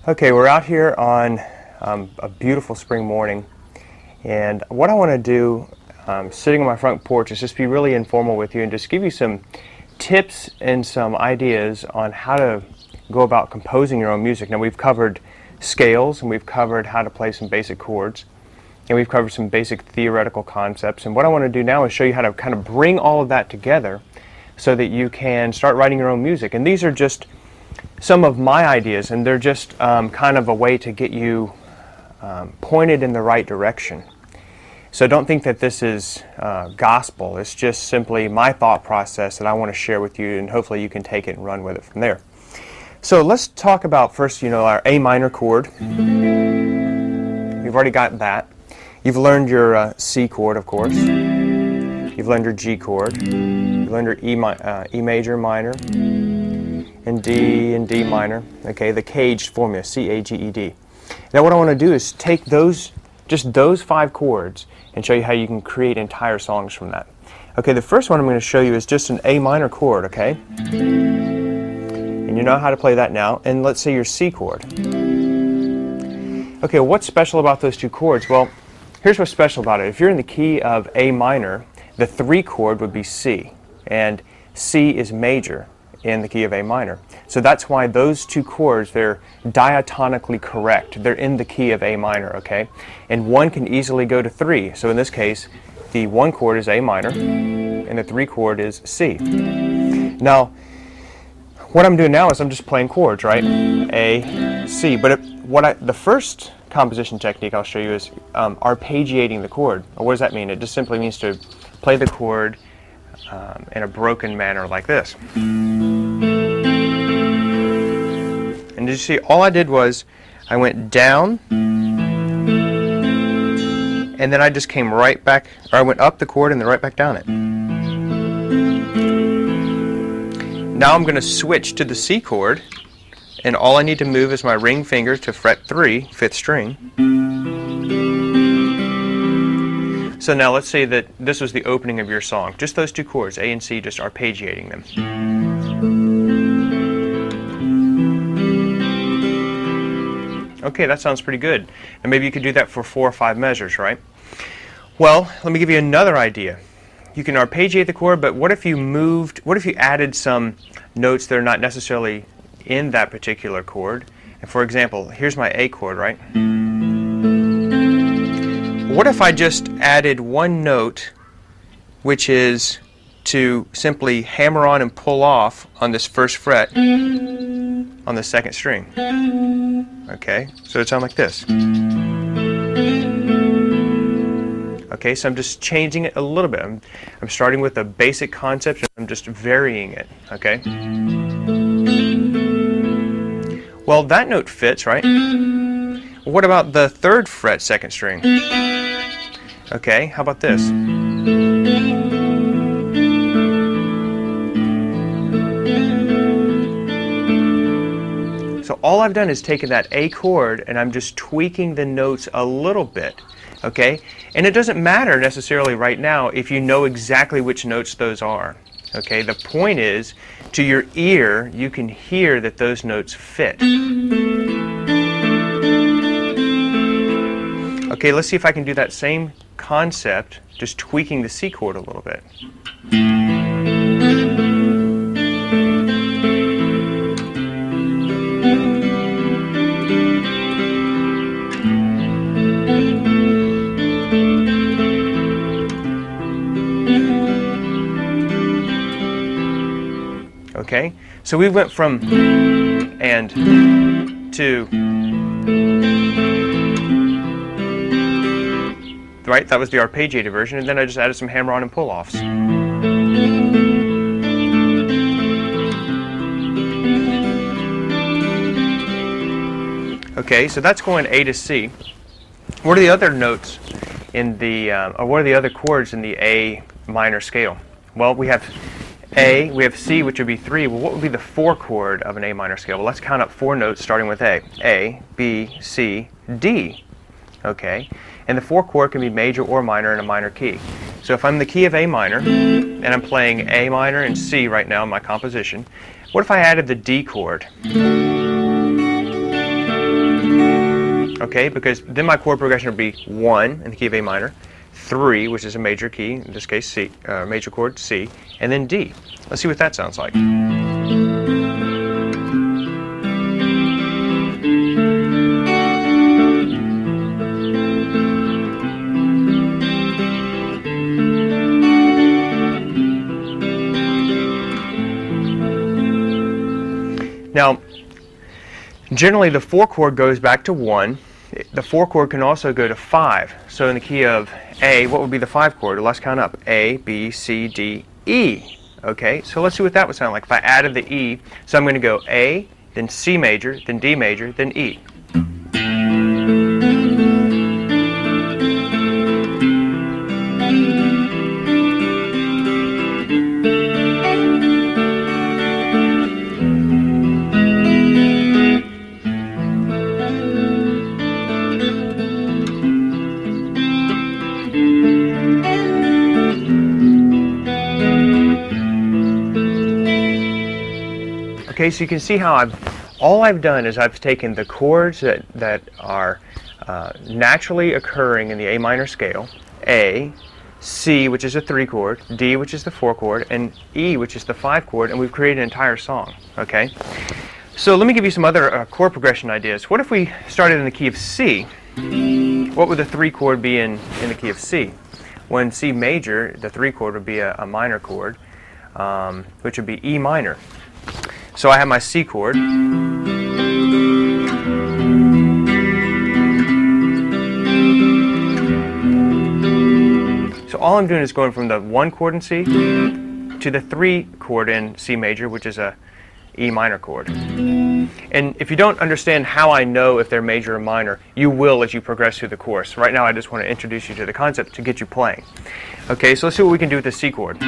Okay, we're out here on a beautiful spring morning, and what I want to do sitting on my front porch is just be really informal with you and just give you some tips and some ideas on how to go about composing your own music. Now, we've covered scales and we've covered how to play some basic chords, and we've covered some basic theoretical concepts, and what I want to do now is show you how to kind of bring all of that together so that you can start writing your own music. And these are just some of my ideas, and they're just kind of a way to get you pointed in the right direction. So don't think that this is gospel. It's just simply my thought process that I want to share with you, and hopefully you can take it and run with it from there. So let's talk about first, our A minor chord. You've already got that. You've learned your C chord, of course. You've learned your G chord. You've learned your E major minor, and D minor. Okay, the caged formula, C-A-G-E-D. Now what I want to do is take just those 5 chords and show you how you can create entire songs from that. Okay, the first one I'm going to show you is just an A minor chord, okay? And you know how to play that now. And let's say your C chord. Okay, what's special about those 2 chords? Well, here's what's special about it. If you're in the key of A minor, the 3 chord would be C, and C is major in the key of A minor. So that's why those 2 chords, they're diatonically correct. They're in the key of A minor, okay? And 1 can easily go to 3. So in this case, the 1 chord is A minor, and the 3 chord is C. Now, what I'm doing now is I'm just playing chords, right? A, C. But the first composition technique I'll show you is arpeggiating the chord. Well, what does that mean? It just simply means to play the chord in a broken manner like this. And did you see, all I did was I went down, and then I just came right back, or I went up the chord and then right back down it. Now I'm going to switch to the C chord, and all I need to move is my ring finger to fret 3, 5th string. So now let's say that this was the opening of your song. Just those 2 chords, A and C, just arpeggiating them. Okay, that sounds pretty good. And maybe you could do that for 4 or 5 measures, right? Well, let me give you another idea. You can arpeggiate the chord, but what if you added some notes that are not necessarily in that particular chord? And for example, here's my A chord, right? What if I just added 1 note, which is to simply hammer on and pull off on this 1st fret on the 2nd string? Okay, so it sounds like this. Okay, so I'm just changing it a little bit. I'm starting with a basic concept and I'm just varying it, okay? Well, that note fits, right? What about the 3rd fret 2nd string? Okay, how about this? So all I've done is taken that A chord and I'm just tweaking the notes a little bit, okay? And it doesn't matter necessarily right now if you know exactly which notes those are, okay? The point is, to your ear, you can hear that those notes fit. Okay, let's see if I can do that same concept, just tweaking the C chord a little bit. Okay, so we went from and to, right? That was the arpeggiated version, and then I just added some hammer-on and pull-offs. Okay, so that's going A to C. What are the other notes in the, or what are the other chords in the A minor scale? Well, we have A, we have C, which would be 3. Well, what would be the 4 chord of an A minor scale? Well, let's count up 4 notes starting with A. A, B, C, D. Okay, and the 4 chord can be major or minor in a minor key. So if I'm in the key of A minor, and I'm playing A minor and C right now in my composition, what if I added the D chord? okay, because then my chord progression would be 1 in the key of A minor, 3, which is a major key, in this case C, major chord C, and then D. Let's see what that sounds like. Now, generally the 4 chord goes back to 1. The 4 chord can also go to 5. So in the key of A, what would be the 5 chord? Let's count up. A, B, C, D, E. Okay, so let's see what that would sound like if I added the E. So I'm going to go A, then C major, then D major, then E. Okay, so you can see how all I've done is I've taken the chords that are naturally occurring in the A minor scale, A, C, which is a 3 chord, D, which is the 4 chord, and E, which is the 5 chord, and we've created an entire song. Okay, so let me give you some other chord progression ideas. What if we started in the key of C? What would the 3 chord be in the key of C? Well, in C major, the 3 chord would be a minor chord, which would be E minor. So I have my C chord. So all I'm doing is going from the 1 chord in C to the 3 chord in C major, which is a E minor chord. And if you don't understand how I know if they're major or minor, you will as you progress through the course. Right now I just want to introduce you to the concept to get you playing. Okay, so let's see what we can do with the C chord.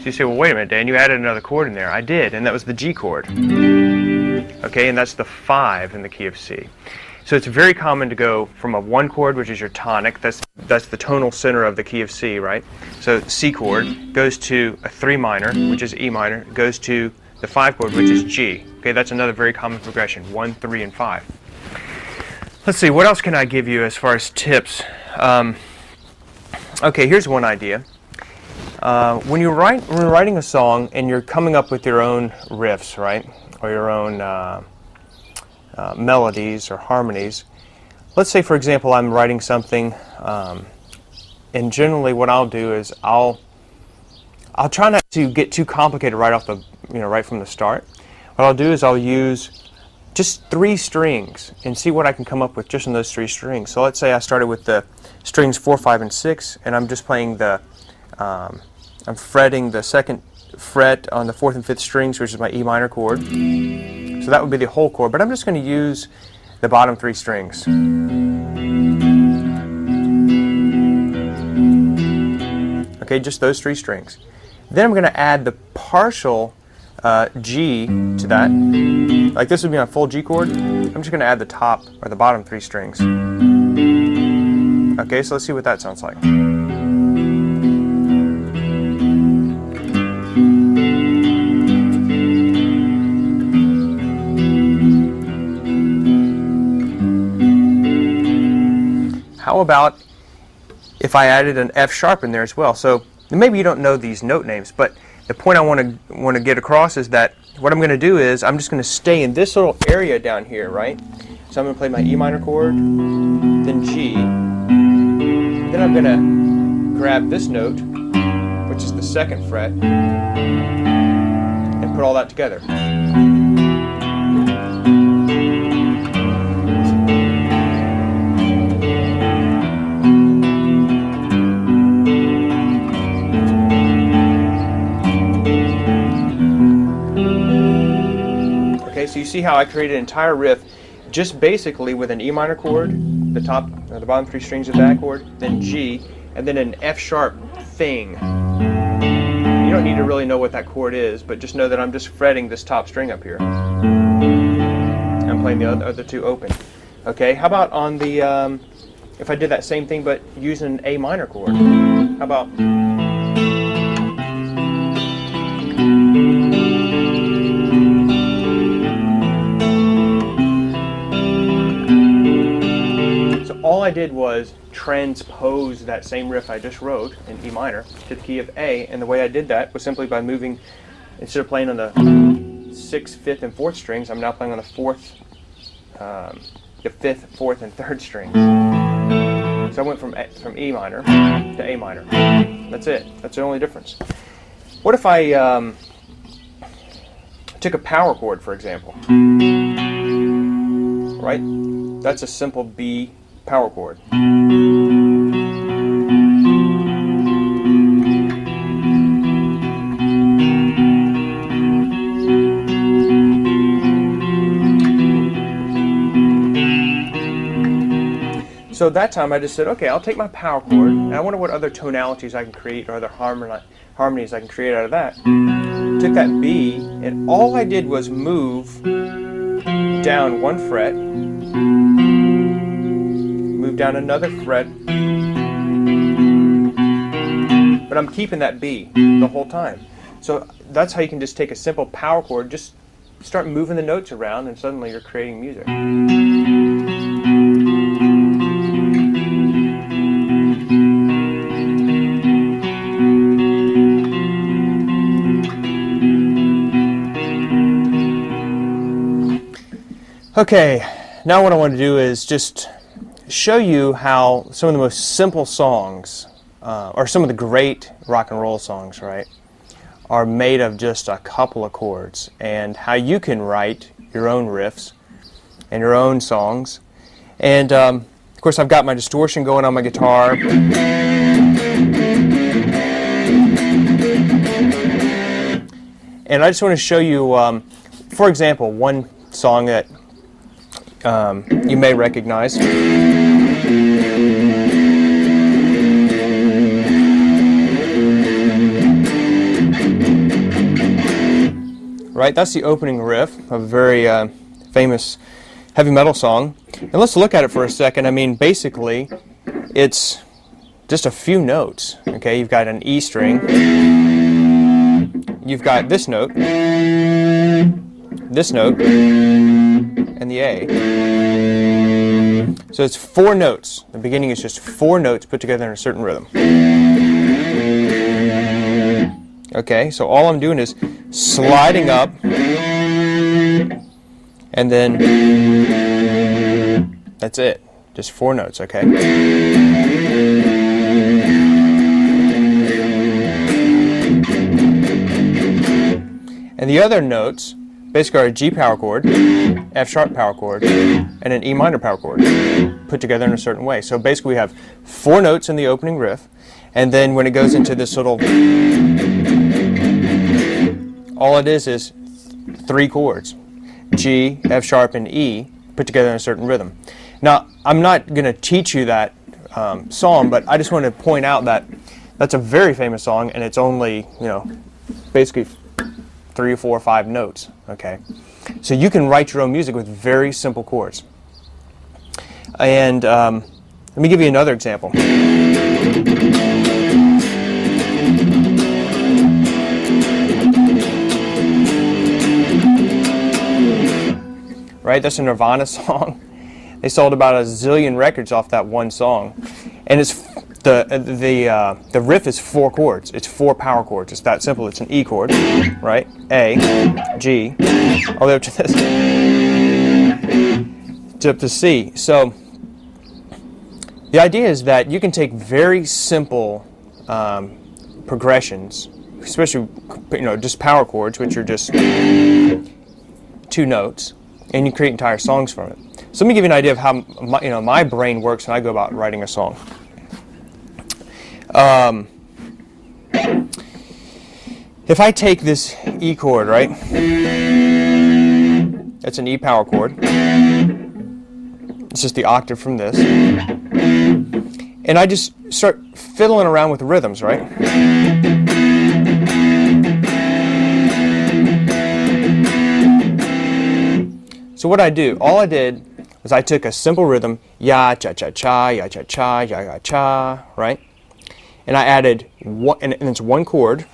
You say, well, wait a minute, Dan, you added another chord in there. I did, and that was the G chord. Okay, and that's the 5 in the key of C. So it's very common to go from a 1 chord, which is your tonic, that's the tonal center of the key of C, right? So C chord goes to a 3 minor, which is E minor, goes to the 5 chord, which is G. Okay, that's another very common progression, 1, 3, and 5. Let's see, what else can I give you as far as tips? Okay, here's one idea. When you're writing a song and you're coming up with your own riffs, right, or your own melodies or harmonies, let's say, for example, I'm writing something, and generally what I'll do is I'll try not to get too complicated right off the, right from the start. What I'll do is I'll use just 3 strings and see what I can come up with just in those 3 strings. So let's say I started with the strings 4, 5, and 6, and I'm just playing the I'm fretting the 2nd fret on the 4th and 5th strings, which is my E minor chord. So that would be the whole chord, but I'm just going to use the bottom 3 strings. Okay, just those 3 strings. Then I'm going to add the partial G to that. Like this would be my full G chord. I'm just going to add the top or the bottom 3 strings. Okay, so let's see what that sounds like. How about if I added an F sharp in there as well? So maybe you don't know these note names, but the point I want to get across is that what I'm going to do is I'm just going to stay in this little area down here, right? So I'm going to play my E minor chord, then G, then I'm going to grab this note, which is the 2nd fret, and put all that together. So you see how I created an entire riff just basically with an E minor chord, the top or the bottom 3 strings of that chord, then G, and then an F sharp thing. You don't need to really know what that chord is, but just know that I'm just fretting this top string up here. I'm playing the other two open. Okay, how about on the, if I did that same thing but using an A minor chord? How about... all I did was transpose that same riff I just wrote in E minor to the key of A, and the way I did that was simply by moving, instead of playing on the 6th, 5th, and 4th strings, I'm now playing on the 4th, the 5th, 4th, and 3rd strings. So I went from E minor to A minor. That's it. That's the only difference. What if I took a power chord, for example? Right? That's a simple B power chord. So that time I just said, okay, I'll take my power chord, and I wonder what other tonalities I can create, or other harmonies I can create out of that. Took that B, and all I did was move down one fret, move down another fret, but I'm keeping that B the whole time. So that's how you can just take a simple power chord, just start moving the notes around, and suddenly you're creating music. Okay, now what I want to do is just show you how some of the most simple songs, or some of the great rock and roll songs, right, are made of just a couple of chords, and how you can write your own riffs and your own songs. And of course I've got my distortion going on my guitar. And I just want to show you, for example, one song that you may recognize. Right, that's the opening riff of a very famous heavy metal song. And let's look at it for a second. I mean, basically, it's just a few notes. Okay, you've got an E string, you've got this note, and the A. So it's 4 notes. The beginning is just 4 notes put together in a certain rhythm. Okay, so all I'm doing is sliding up, and then that's it. Just 4 notes, okay? And the other notes basically are a G power chord, F sharp power chord, and an E minor power chord put together in a certain way. So basically we have 4 notes in the opening riff, and then when it goes into this little, all it is 3 chords, G, F sharp, and E put together in a certain rhythm. Now I'm not going to teach you that song, but I just want to point out that that's a very famous song, and it's only, you know, basically 3 or 4 or 5 notes. Okay, so you can write your own music with very simple chords. And let me give you another example. Right, that's a Nirvana song. They sold about a zillion records off that one song, and it's the riff is 4 chords. It's 4 power chords. It's that simple. It's an E chord, right? A, G, all the way up to this, up to C. So the idea is that you can take very simple progressions, especially, you know, just power chords, which are just 2 notes, and you create entire songs from it. So let me give you an idea of how my brain works when I go about writing a song. If I take this E chord, right, that's an E power chord, it's just the octave from this, and I just start fiddling around with rhythms, right? So what all I did was I took a simple rhythm, ya cha cha cha, ya cha cha, ya ya cha, right? And I added one, and it's one chord.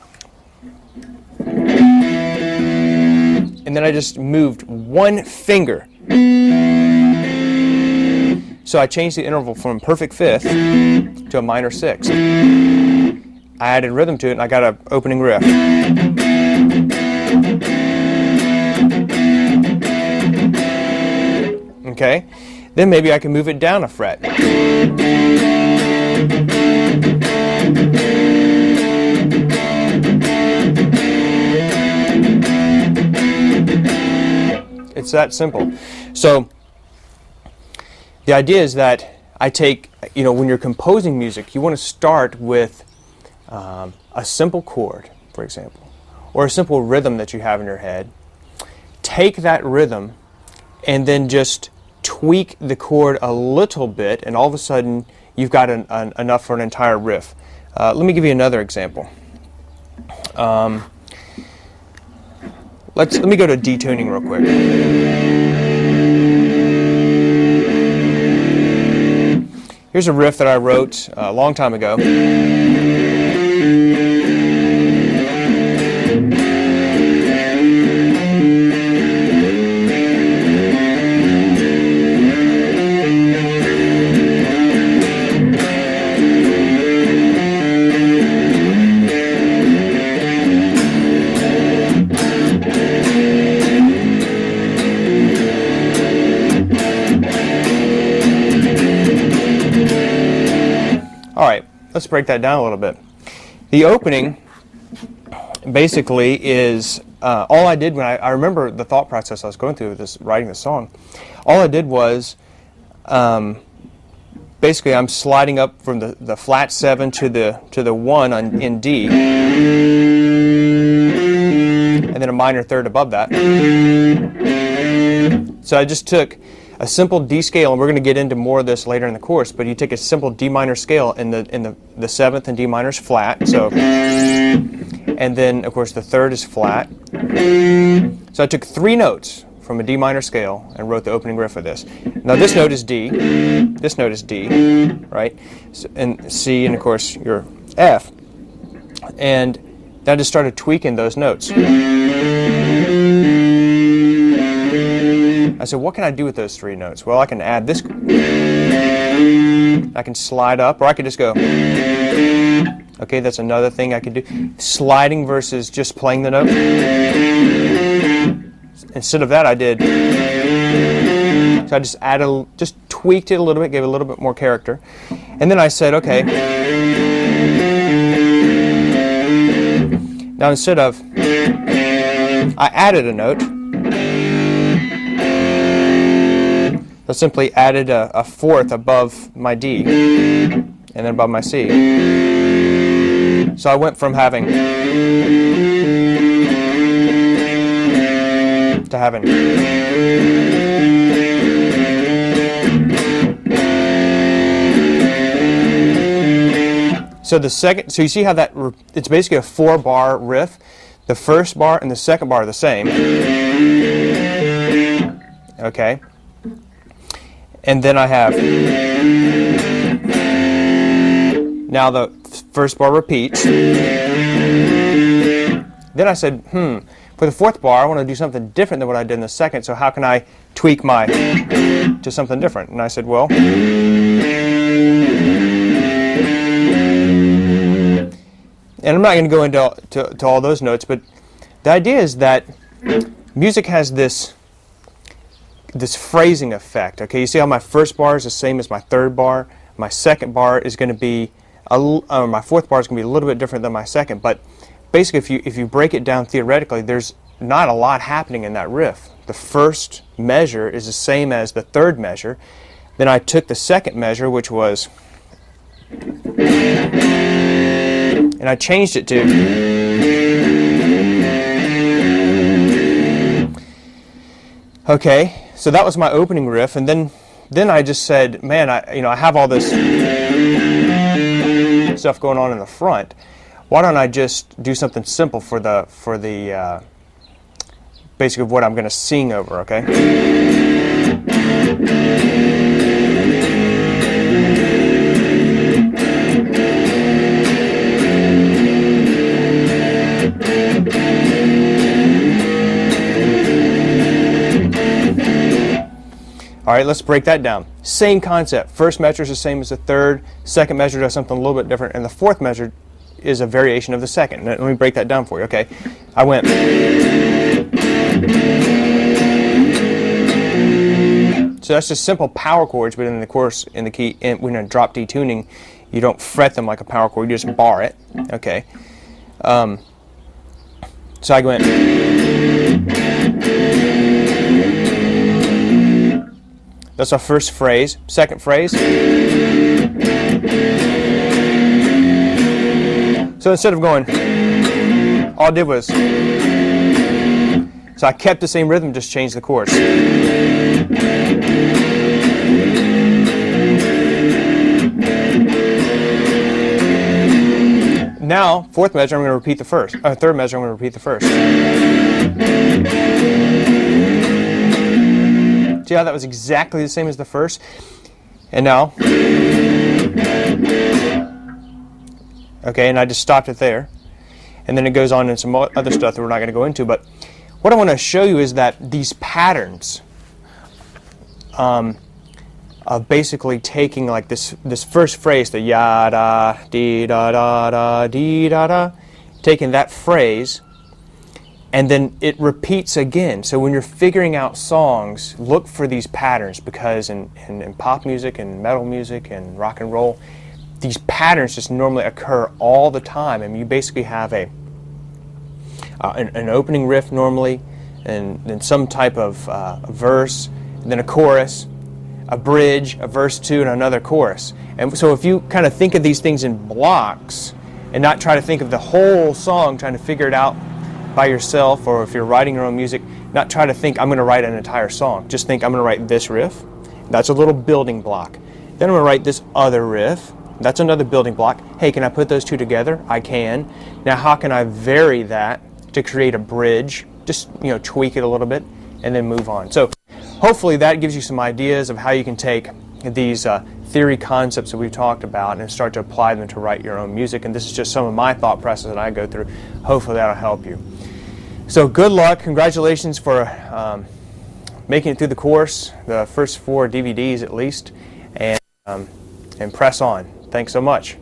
And then I just moved one finger. So I changed the interval from perfect fifth to a minor sixth. I added rhythm to it and I got an opening riff. Okay, then maybe I can move it down a fret. It's that simple. So the idea is that I take, when you're composing music, you want to start with a simple chord, for example, or a simple rhythm that you have in your head. Take that rhythm and then just tweak the chord a little bit, and all of a sudden you've got enough for an entire riff. Let me give you another example. Let me go to detuning real quick. Here's a riff that I wrote a long time ago. Alright, let's break that down a little bit. The opening basically is all I did when I remember the thought process I was going through with this, writing this song. All I did was basically I'm sliding up from the flat 7 to the 1 in D, and then a minor third above that. So I just took a simple D scale, and we're going to get into more of this later in the course, but you take a simple D minor scale, and the 7th and D minor is flat, so, and then of course the 3rd is flat. So I took 3 notes from a D minor scale and wrote the opening riff of this. Now this note is D, this note is D, right, so, and C, and of course your F, and then I just started tweaking those notes. I said, what can I do with those 3 notes? Well, I can add this. I can slide up, or I could just go. Okay, that's another thing I could do. Sliding versus just playing the note. Instead of that, I did. So I just just tweaked it a little bit, gave it a little bit more character. And then I said, okay. Now instead of, I added a note. I simply added a 4th above my D and then above my C. So I went from having to having. So so you see how that, it's basically a 4-bar riff. The first bar and the second bar are the same. Okay. And then I have, now the first bar repeats. Then I said, for the 4th bar, I want to do something different than what I did in the 2nd, so how can I tweak to something different? And I said, well, and I'm not going to go into to all those notes, but the idea is that music has this phrasing effect. Okay, you see how my first bar is the same as my 3rd bar. My 2nd bar is going to be, my 4th bar is going to be a little bit different than my 2nd. But basically, if you break it down theoretically, there's not a lot happening in that riff. The first measure is the same as the 3rd measure. Then I took the 2nd measure, which was, and I changed it to. Okay. So that was my opening riff, and then I just said, man, I have all this stuff going on in the front. Why don't I just do something simple for the basically what I'm going to sing over, okay? All right, let's break that down. Same concept. First measure is the same as the third. Second measure does something a little bit different, and the fourth measure is a variation of the second. Let me break that down for you. Okay, I went. So that's just simple power chords, but in the course, in the key, when in drop D tuning, you don't fret them like a power chord. You just bar it. Okay. So I went. That's our first phrase. Second phrase. So instead of going, all I did was, so I kept the same rhythm, just changed the chords. Now, fourth measure, I'm going to repeat the first. Third measure, I'm going to repeat the first. See how that was exactly the same as the first? And now, okay, and I just stopped it there. And then it goes on in some other stuff that we're not going to go into. But what I want to show you is that these patterns of basically taking like this first phrase, the ya da dee da da da dee da da, taking that phrase, and then it repeats again. So when you're figuring out songs, look for these patterns, because in pop music and metal music and rock and roll, these patterns just normally occur all the time. I mean, you basically have an opening riff normally, and then some type of verse, and then a chorus, a bridge, a verse 2, and another chorus. And so if you kind of think of these things in blocks and not try to think of the whole song, trying to figure it out by yourself, or if you're writing your own music, not try to think, I'm going to write an entire song. Just think, I'm going to write this riff. That's a little building block. Then I'm going to write this other riff. That's another building block. Hey, can I put those two together? I can. Now, how can I vary that to create a bridge? Just, tweak it a little bit and then move on. So hopefully that gives you some ideas of how you can take these theory concepts that we've talked about and start to apply them to write your own music. And this is just some of my thought process that I go through. Hopefully that'll help you. So good luck. Congratulations for making it through the course, the first 4 DVDs at least, and press on. Thanks so much.